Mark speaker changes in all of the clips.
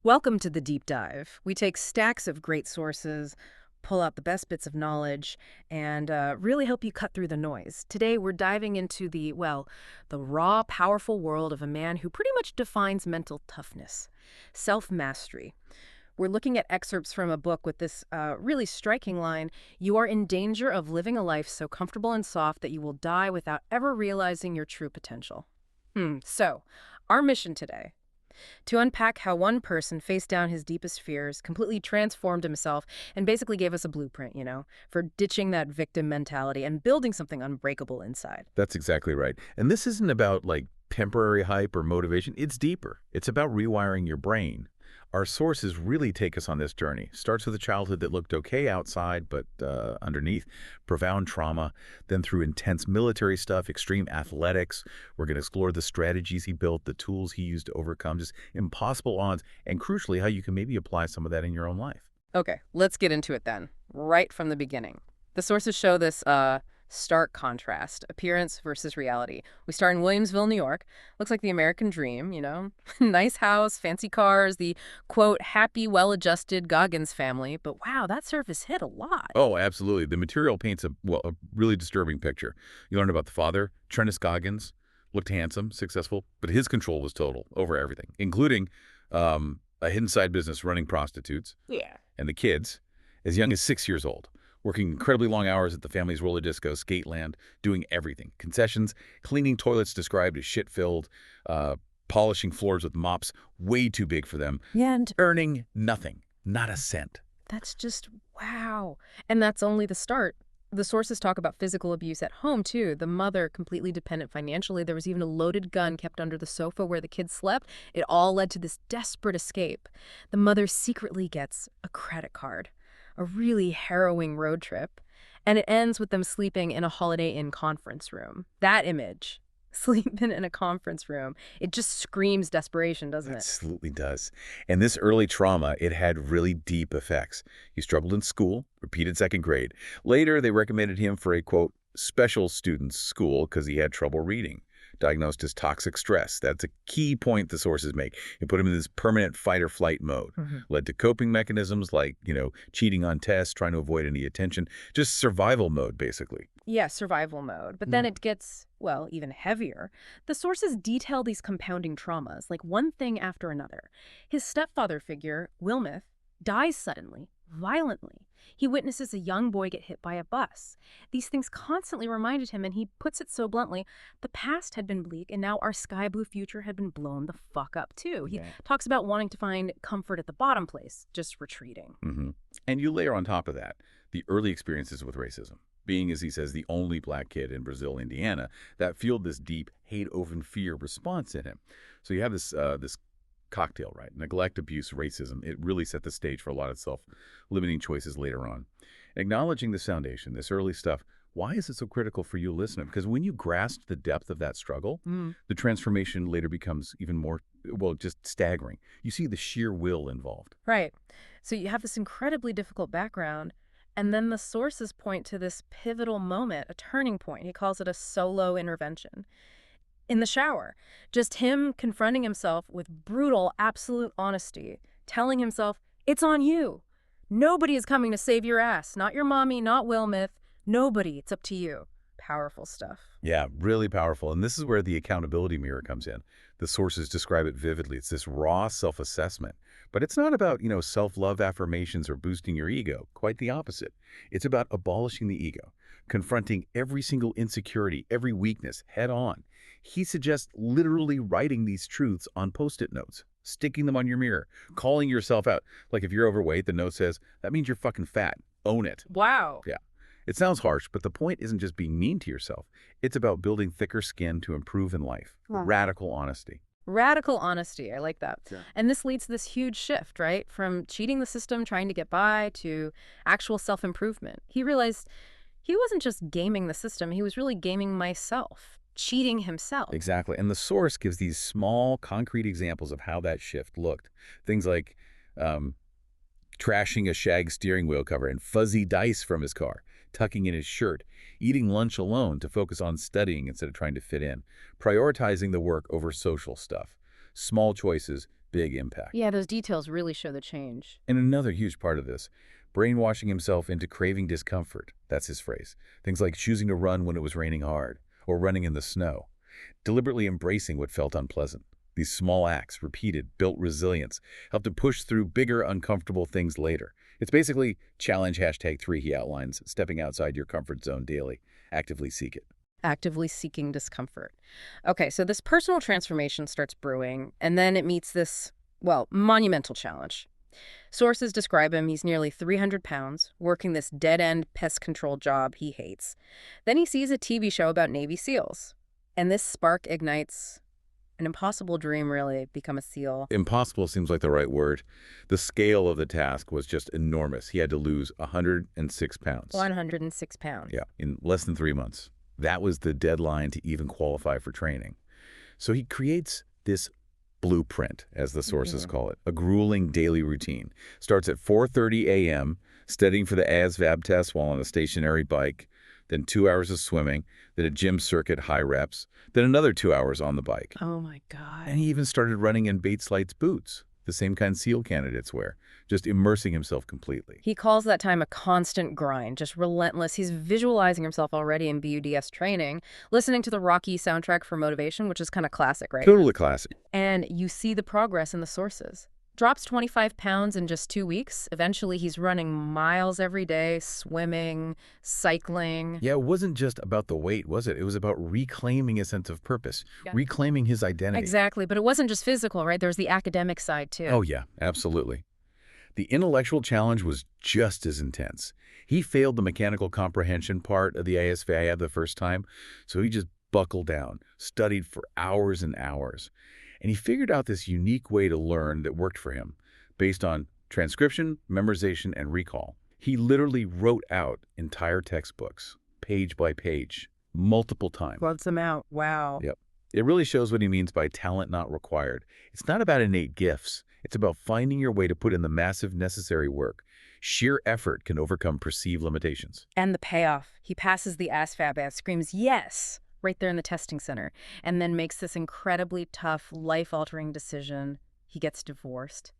Speaker 1: Welcome to the deep dive. We take stacks of great sources, pull out the best bits of knowledge, and really help you cut through the noise. Today, we're diving into the raw, powerful world of a man who pretty much defines mental toughness, self-mastery. We're looking at excerpts from a book with this really striking line: "You are in danger of living a life so comfortable and soft that you will die without ever realizing your true potential." So, our mission today: to unpack how one person faced down his deepest fears, completely transformed himself, and basically gave us a blueprint, for ditching that victim mentality and building something unbreakable inside.
Speaker 2: That's exactly right. And this isn't about like temporary hype or motivation. It's deeper. It's about rewiring your brain. Our sources really take us on this journey. Starts with a childhood that looked okay outside, but underneath, profound trauma. Then through intense military stuff, extreme athletics. We're going to explore the strategies he built, the tools he used to overcome just impossible odds, and crucially, how you can maybe apply some of that in your own life.
Speaker 1: Okay, let's get into it then, right from the beginning. The sources show this stark contrast, appearance versus reality. We start in Williamsville, New York. Looks like the American dream, nice house, fancy cars, the, quote, happy, well-adjusted Goggins family. But wow, that surface hit a lot.
Speaker 2: Oh, absolutely. The material paints a really disturbing picture. You learn about the father, Trennis Goggins, looked handsome, successful, but his control was total over everything, including a hidden side business running prostitutes.
Speaker 1: Yeah.
Speaker 2: And the kids, as young as 6 years old, working incredibly long hours at the family's roller disco, Skateland, doing everything. Concessions, cleaning toilets described as shit-filled, polishing floors with mops, way too big for them,
Speaker 1: Yeah, and
Speaker 2: earning nothing, not a cent.
Speaker 1: that's just wow. And that's only the start. The sources talk about physical abuse at home, too. The mother, completely dependent financially. There was even a loaded gun kept under the sofa where the kids slept. It all led to this desperate escape. The mother secretly gets a credit card, a really harrowing road trip. And it ends with them sleeping in a Holiday Inn conference room. That image, sleeping in a conference room, it just screams desperation, doesn't it?
Speaker 2: Absolutely does. And this early trauma, it had really deep effects. He struggled in school, repeated second grade. Later, they recommended him for a, quote, special students school because he had trouble reading. Diagnosed as toxic stress. That's a key point the sources make. It put him in this permanent fight-or-flight mode. Led to coping mechanisms like, cheating on tests, trying to avoid any attention. Just survival mode, basically.
Speaker 1: Yeah, survival mode. But then it gets, well, even heavier. The sources detail these compounding traumas, like one thing after another. His stepfather figure, Wilmeth, dies suddenly, violently. He witnesses a young boy get hit by a bus. These things constantly reminded him, and he puts it so bluntly, the past had been bleak, and now our sky blue future had been blown the fuck up, too. He talks about wanting to find comfort at the bottom place, just retreating.
Speaker 2: And you layer on top of that the early experiences with racism. Being, as he says, the only black kid in Brazil, Indiana, that fueled this deep hate over fear response in him. So you have this cocktail, right? Neglect, abuse, racism. It really set the stage for a lot of self-limiting choices later on. Acknowledging this foundation, this early stuff, why is it so critical for you listening? Because when you grasp the depth of that struggle, the transformation later becomes even more, well, just staggering. You see the sheer will involved.
Speaker 1: Right. So you have this incredibly difficult background, and then the sources point to this pivotal moment, a turning point. He calls it a solo intervention. In the shower, just him confronting himself with brutal, absolute honesty, telling himself, it's on you. Nobody is coming to save your ass. Not your mommy, not Wilmeth. Nobody. It's up to you. Powerful stuff.
Speaker 2: Yeah, really powerful. And this is where the accountability mirror comes in. The sources describe it vividly. It's this raw self-assessment. But it's not about, self-love affirmations or boosting your ego. Quite the opposite. It's about abolishing the ego, confronting every single insecurity, every weakness head on. He suggests literally writing these truths on Post-it notes, sticking them on your mirror, calling yourself out. Like if you're overweight, the note says, that means you're fucking fat. Own it.
Speaker 1: Wow.
Speaker 2: Yeah. It sounds harsh, but the point isn't just being mean to yourself. It's about building thicker skin to improve in life. Radical honesty.
Speaker 1: Radical honesty. I like that.
Speaker 2: Yeah.
Speaker 1: And this leads to this huge shift, right? From cheating the system, trying to get by, to actual self-improvement. He realized he wasn't just gaming the system, he was really gaming myself, cheating himself.
Speaker 2: Exactly. And the source gives these small, concrete examples of how that shift looked. Things like trashing a shag steering wheel cover and fuzzy dice from his car, tucking in his shirt, eating lunch alone to focus on studying instead of trying to fit in, prioritizing the work over social stuff. Small choices, big impact.
Speaker 1: Yeah, those details really show the change.
Speaker 2: And another huge part of this, brainwashing himself into craving discomfort. That's his phrase. Things like choosing to run when it was raining hard, or running in the snow. Deliberately embracing what felt unpleasant. These small acts, repeated, built resilience, helped to push through bigger, uncomfortable things later. It's basically challenge #3 he outlines, stepping outside your comfort zone daily. Actively seek it.
Speaker 1: Actively seeking discomfort. Okay, so this personal transformation starts brewing, and then it meets this, well, monumental challenge. Sources describe him, he's nearly 300 pounds, working this dead-end pest control job he hates. Then he sees a TV show about Navy SEALs, and this spark ignites an impossible dream, really, become a SEAL.
Speaker 2: Impossible seems like the right word. The scale of the task was just enormous. He had to lose 106 pounds.
Speaker 1: 106 pounds.
Speaker 2: Yeah, in less than 3 months. That was the deadline to even qualify for training. So he creates this blueprint, as the sources call it, a grueling daily routine. Starts at 4:30 a.m., studying for the ASVAB test while on a stationary bike, then 2 hours of swimming, then a gym circuit high reps, then another 2 hours on the bike.
Speaker 1: Oh my God.
Speaker 2: And he even started running in Bates Lights boots, the same kind SEAL candidates wear, just immersing himself completely.
Speaker 1: He calls that time a constant grind, just relentless. He's visualizing himself already in BUDS training, listening to the Rocky soundtrack for motivation, which is kind of classic, right?
Speaker 2: Totally classic.
Speaker 1: And you see the progress in the sources. Drops 25 pounds in just 2 weeks. Eventually, he's running miles every day, swimming, cycling.
Speaker 2: Yeah, it wasn't just about the weight, was it? It was about reclaiming a sense of purpose, reclaiming his identity.
Speaker 1: Exactly, but it wasn't just physical, right? There's the academic side, too.
Speaker 2: Oh, yeah, absolutely. The intellectual challenge was just as intense. He failed the mechanical comprehension part of the ASVAB the first time, so he just buckled down, studied for hours and hours. And he figured out this unique way to learn that worked for him, based on transcription, memorization, and recall. He literally wrote out entire textbooks, page by page, multiple times.
Speaker 1: Loves them out. Wow.
Speaker 2: Yep. It really shows what he means by talent not required. It's not about innate gifts. It's about finding your way to put in the massive necessary work. Sheer effort can overcome perceived limitations.
Speaker 1: And the payoff. He passes the ASVAB and screams, yes, right there in the testing center, and then makes this incredibly tough, life-altering decision. He gets divorced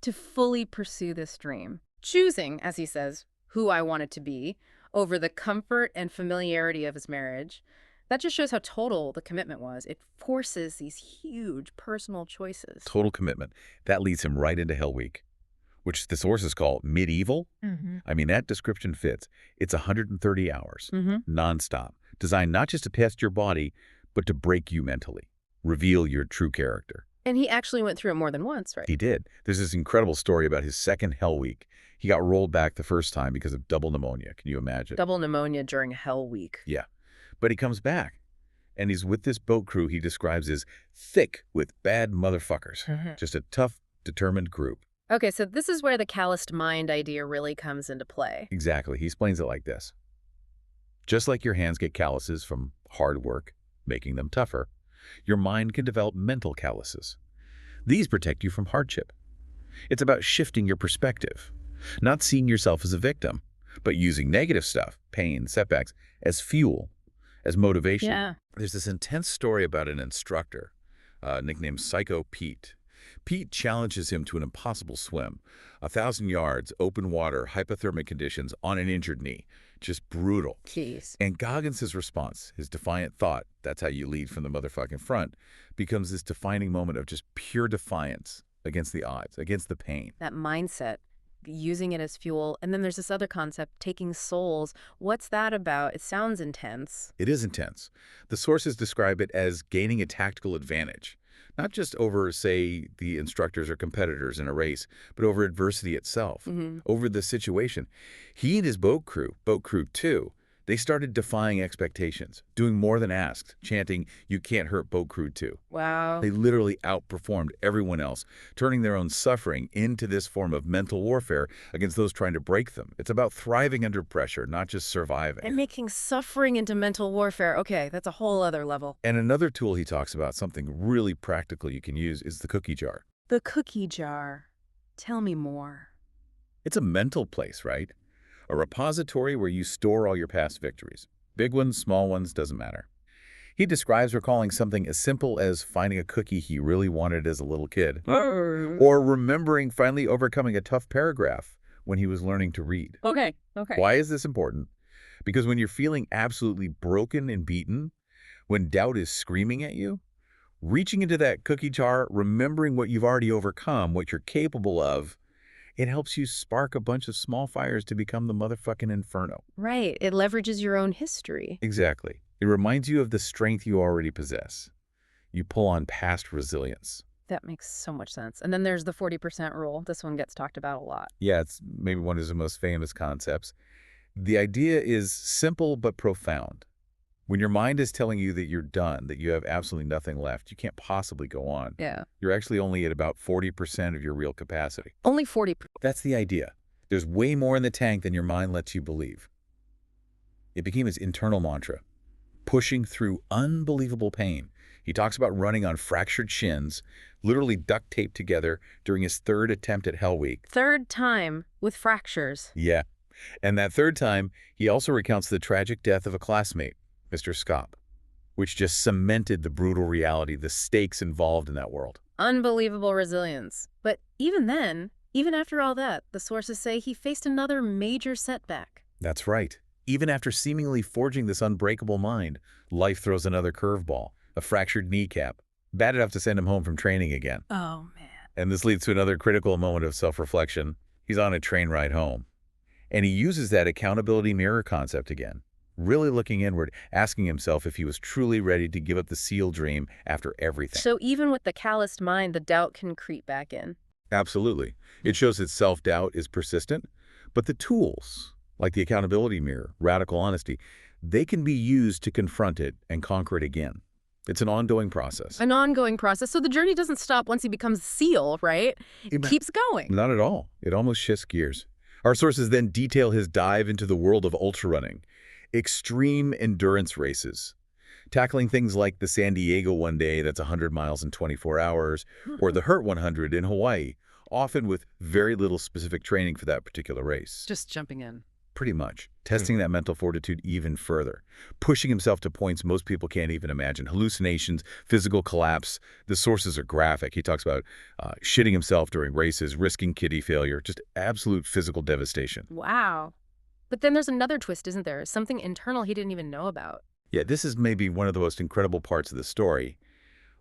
Speaker 1: to fully pursue this dream, choosing, as he says, who I wanted to be over the comfort and familiarity of his marriage. That just shows how total the commitment was. It forces these huge personal choices.
Speaker 2: Total commitment. That leads him right into Hell Week, which the sources call medieval. I mean, that description fits. It's 130 hours, nonstop, designed not just to test your body, but to break you mentally, reveal your true character.
Speaker 1: And he actually went through it more than once, right?
Speaker 2: He did. There's this incredible story about his second Hell Week. He got rolled back the first time because of double pneumonia. Can you imagine?
Speaker 1: Double pneumonia during Hell Week.
Speaker 2: Yeah. But he comes back, and he's with this boat crew he describes as thick with bad motherfuckers. Just a tough, determined group.
Speaker 1: Okay, so this is where the calloused mind idea really comes into play.
Speaker 2: Exactly. He explains it like this. Just like your hands get calluses from hard work, making them tougher, your mind can develop mental calluses. These protect you from hardship. It's about shifting your perspective, not seeing yourself as a victim, but using negative stuff, pain, setbacks, as fuel, as motivation.
Speaker 1: Yeah.
Speaker 2: There's this intense story about an instructor, nicknamed Psycho Pete. Pete challenges him to an impossible swim, 1,000 yards, open water, hypothermic conditions, on an injured knee. Just brutal.
Speaker 1: Jeez.
Speaker 2: And Goggins' response, his defiant thought, that's how you lead from the motherfucking front, becomes this defining moment of just pure defiance against the odds, against the pain.
Speaker 1: That mindset, using it as fuel. And then there's this other concept, taking souls. What's that about? It sounds intense.
Speaker 2: It is intense. The sources describe it as gaining a tactical advantage, not just over, say, the instructors or competitors in a race, but over adversity itself, over the situation. He and his boat crew 2, they started defying expectations, doing more than asked, chanting, "You can't hurt Boat Crew 2."
Speaker 1: Wow.
Speaker 2: They literally outperformed everyone else, turning their own suffering into this form of mental warfare against those trying to break them. It's about thriving under pressure, not just surviving.
Speaker 1: And making suffering into mental warfare. Okay, that's a whole other level.
Speaker 2: And another tool he talks about, something really practical you can use, is the cookie jar.
Speaker 1: The cookie jar. Tell me more.
Speaker 2: It's a mental place, right? A repository where you store all your past victories. Big ones, small ones, doesn't matter. He describes recalling something as simple as finding a cookie he really wanted as a little kid,
Speaker 1: Oh.
Speaker 2: or remembering finally overcoming a tough paragraph when he was learning to read.
Speaker 1: Okay, okay.
Speaker 2: Why is this important? Because when you're feeling absolutely broken and beaten, when doubt is screaming at you, reaching into that cookie jar, remembering what you've already overcome, what you're capable of, it helps you spark a bunch of small fires to become the motherfucking inferno.
Speaker 1: Right. It leverages your own history.
Speaker 2: Exactly. It reminds you of the strength you already possess. You pull on past resilience.
Speaker 1: That makes so much sense. And then there's the 40% rule. This one gets talked about a lot.
Speaker 2: Yeah, it's maybe one of his most famous concepts. The idea is simple but profound. When your mind is telling you that you're done, that you have absolutely nothing left, you can't possibly go on.
Speaker 1: Yeah.
Speaker 2: You're actually only at about 40% of your real capacity.
Speaker 1: Only 40.
Speaker 2: That's the idea. There's way more in the tank than your mind lets you believe. It became his internal mantra, pushing through unbelievable pain. He talks about running on fractured shins, literally duct taped together during his third attempt at Hell Week.
Speaker 1: Third time with fractures.
Speaker 2: Yeah. And that third time, he also recounts the tragic death of a classmate, Mr. Scop, which just cemented the brutal reality, the stakes involved in that world.
Speaker 1: Unbelievable resilience. But even then, even after all that, the sources say he faced another major setback.
Speaker 2: That's right. Even after seemingly forging this unbreakable mind, life throws another curveball, a fractured kneecap, bad enough to send him home from training again.
Speaker 1: Oh, man.
Speaker 2: And this leads to another critical moment of self-reflection. He's on a train ride home. And he uses that accountability mirror concept again, really looking inward, asking himself if he was truly ready to give up the SEAL dream after everything.
Speaker 1: So even with the calloused mind, the doubt can creep back in.
Speaker 2: Absolutely. It shows that self-doubt is persistent, but the tools, like the accountability mirror, radical honesty, they can be used to confront it and conquer it again. It's an ongoing process.
Speaker 1: An ongoing process. So the journey doesn't stop once he becomes SEAL, right? It keeps going.
Speaker 2: Not at all. It almost shifts gears. Our sources then detail his dive into the world of ultra running, extreme endurance races, tackling things like the San Diego one day that's 100 miles in 24 hours, or the Hurt 100 in Hawaii, often with very little specific training for that particular race.
Speaker 1: Just jumping in.
Speaker 2: Pretty much. Testing that mental fortitude even further. Pushing himself to points most people can't even imagine. Hallucinations, physical collapse. The sources are graphic. He talks about shitting himself during races, risking kidney failure, just absolute physical devastation.
Speaker 1: Wow. But then there's another twist, isn't there? Something internal he didn't even know about.
Speaker 2: Yeah, this is maybe one of the most incredible parts of the story.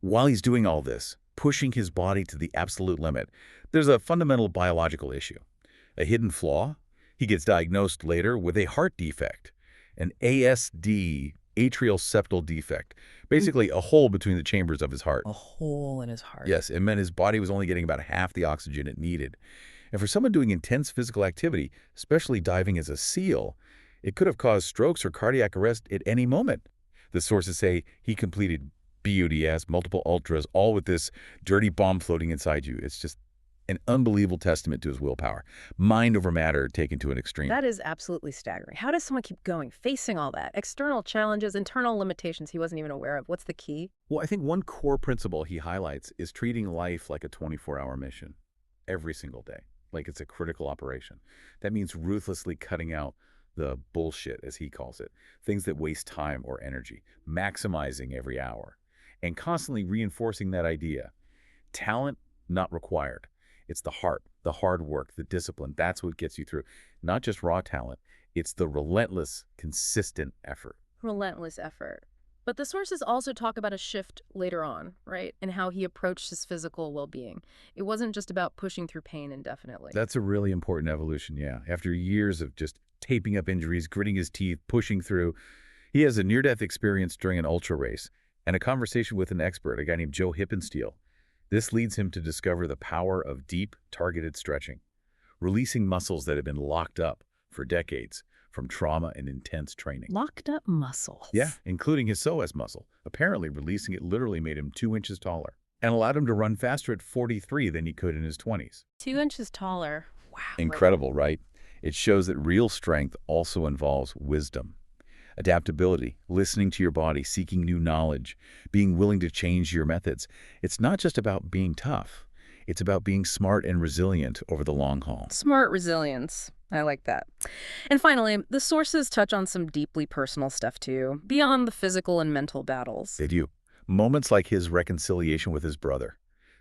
Speaker 2: While he's doing all this, pushing his body to the absolute limit, there's a fundamental biological issue. A hidden flaw. He gets diagnosed later with a heart defect, an ASD, atrial septal defect, basically a hole between the chambers of his heart.
Speaker 1: A hole in his heart.
Speaker 2: Yes, it meant his body was only getting about half the oxygen it needed. And for someone doing intense physical activity, especially diving as a SEAL, it could have caused strokes or cardiac arrest at any moment. The sources say he completed BUDS, multiple ultras, all with this dirty bomb floating inside you. It's just an unbelievable testament to his willpower. Mind over matter taken to an extreme.
Speaker 1: That is absolutely staggering. How does someone keep going, facing all that? External challenges, internal limitations he wasn't even aware of. What's the key?
Speaker 2: Well, I think one core principle he highlights is treating life like a 24-hour mission every single day, like it's a critical operation. That means ruthlessly cutting out the bullshit, as he calls it, things that waste time or energy, maximizing every hour, and constantly reinforcing that idea. Talent not required. It's the heart, the hard work, the discipline. That's what gets you through. Not just raw talent. It's the relentless, consistent effort.
Speaker 1: Relentless effort. But the sources also talk about a shift later on, right? And how he approached his physical well-being. It wasn't just about pushing through pain indefinitely.
Speaker 2: That's a really important evolution, yeah. After years of just taping up injuries, gritting his teeth, pushing through, he has a near-death experience during an ultra race and a conversation with an expert, a guy named Joe Hippensteel. This leads him to discover the power of deep, targeted stretching, releasing muscles that have been locked up for decades from trauma and intense training.
Speaker 1: Locked up muscles.
Speaker 2: Yeah, including his psoas muscle. Apparently, releasing it literally made him 2 inches taller and allowed him to run faster at 43 than he could in his 20s.
Speaker 1: 2 inches taller. Wow.
Speaker 2: Incredible, right? It shows that real strength also involves wisdom. Adaptability, listening to your body, seeking new knowledge, being willing to change your methods. It's not just about being tough. It's about being smart and resilient over the long haul.
Speaker 1: Smart resilience. I like that. And finally, the sources touch on some deeply personal stuff too, beyond the physical and mental battles.
Speaker 2: They do. Moments like his reconciliation with his brother.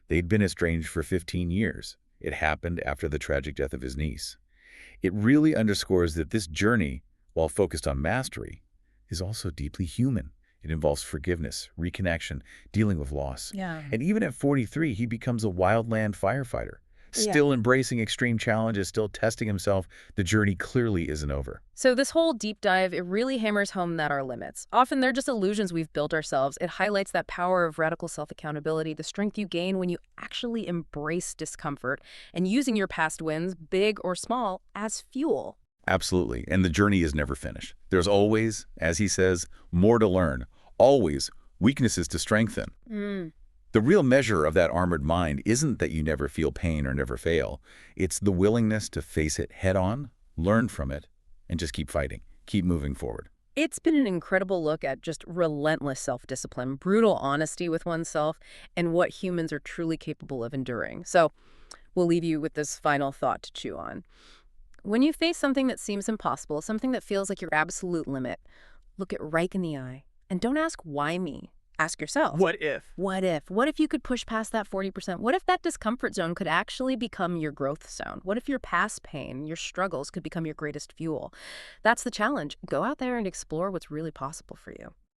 Speaker 2: They'd been estranged for 15 years. It happened after the tragic death of his niece. It really underscores that this journey, while focused on mastery, is also deeply human. It involves forgiveness, reconnection, dealing with loss.
Speaker 1: Yeah.
Speaker 2: And even at 43, he becomes a wildland firefighter.
Speaker 1: Yeah.
Speaker 2: Still embracing extreme challenges, still testing himself, the journey clearly isn't over.
Speaker 1: So this whole deep dive, it really hammers home that our limits. Often they're just illusions we've built ourselves. It highlights that power of radical self-accountability, the strength you gain when you actually embrace discomfort and using your past wins, big or small, as fuel.
Speaker 2: Absolutely. And the journey is never finished. There's always, as he says, more to learn. Always weaknesses to strengthen.
Speaker 1: Mm.
Speaker 2: The real measure of that armored mind isn't that you never feel pain or never fail. It's the willingness to face it head on, learn from it, and just keep fighting, keep moving forward.
Speaker 1: It's been an incredible look at just relentless self-discipline, brutal honesty with oneself, and what humans are truly capable of enduring. So we'll leave you with this final thought to chew on. When you face something that seems impossible, something that feels like your absolute limit, look it right in the eye. And don't ask, why me? Ask yourself.
Speaker 3: What if?
Speaker 1: What if? What if you could push past that 40%? What if that discomfort zone could actually become your growth zone? What if your past pain, your struggles could become your greatest fuel? That's the challenge. Go out there and explore what's really possible for you.